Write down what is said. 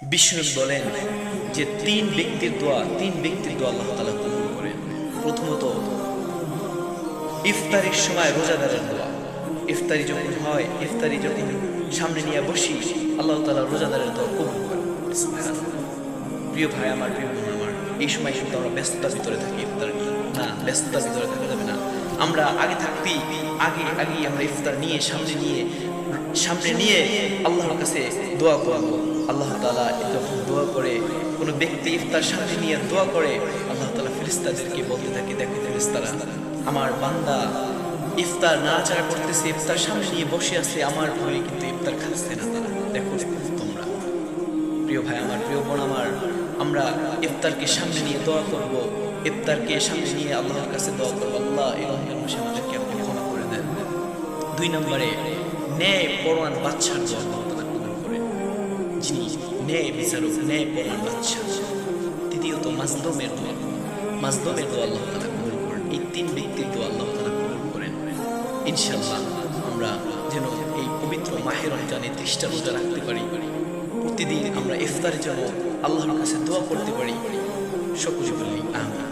বিশ্বনবী বলেন যে তিন ব্যক্তির দোয়া আল্লাহ তাআলা কবুল করেন। প্রথমত ইফতারির সময় রোজাদারের দোয়া। ইফতারি যখন হয়, ইফতারি যখন সামনে নিয়ে বসি, আল্লাহ তাআলা রোজাদারের দোয়া কবুল করেন। সুবহানাল্লাহ। প্রিয় ভাই আমার, প্রিয় বোন আমার, এই সময় কিন্তু আমরা ব্যস্ততার ভিতরে থাকি। ইফতার নিয়ে না, ব্যস্ততার ভিতরে থাকা যাবে না। আমরা আগে আমরা ইফতার নিয়ে সামনে নিয়ে আল্লাহর কাছে দোয়া করবো। আল্লাহ তাআলা যখন দোয়া করে, কোনো ব্যক্তি ইফতার সামনে নিয়ে দোয়া করে, আল্লাহ তাআলা ফেরেশতাদেরকে বলতে থাকে, দেখো ফেরেশতারা, আমার বান্দা ইফতার নাড়াচাড়া করতেছে, ইফতার সামনে নিয়ে বসে আছে, আমার ভয়ে কিন্তু ইফতার খাচ্ছে না তারা। দেখো তোমরা, প্রিয় ভাই আমার, প্রিয় বোন আমার, আমরা ইফতারকে সামনে নিয়ে দোয়া করব। ইফতারকে সামনে নিয়ে আল্লাহর কাছে দোয়া করব, আল্লাহ এই রমজান মাসে আমাদেরকে আপনি ক্ষমা করে দেন। 2 নম্বরে ন্যায় পরোয়ান বাদশার দোয়া আল্লাহ তাআলা কবুল করেন, যিনি ন্যায় বিচারক, ন্যায় পরোয়ান বাদশা। তৃতীয়ত মাজলুমের দোয়া আল্লাহ তাআলা কবুল করেন। এই 3 ব্যক্তির দোয়া আল্লাহ তাআলা কবুল করেন। ইনশাআল্লাহ আমরা যেন এই পবিত্র মাহে রমজানে 30টা রোজা রাখতে পারি, প্রতিদিন আমরা ইফতারের জন্য আল্লাহর কাছে দোয়া করতে পারি। সকলে বলি আমিন।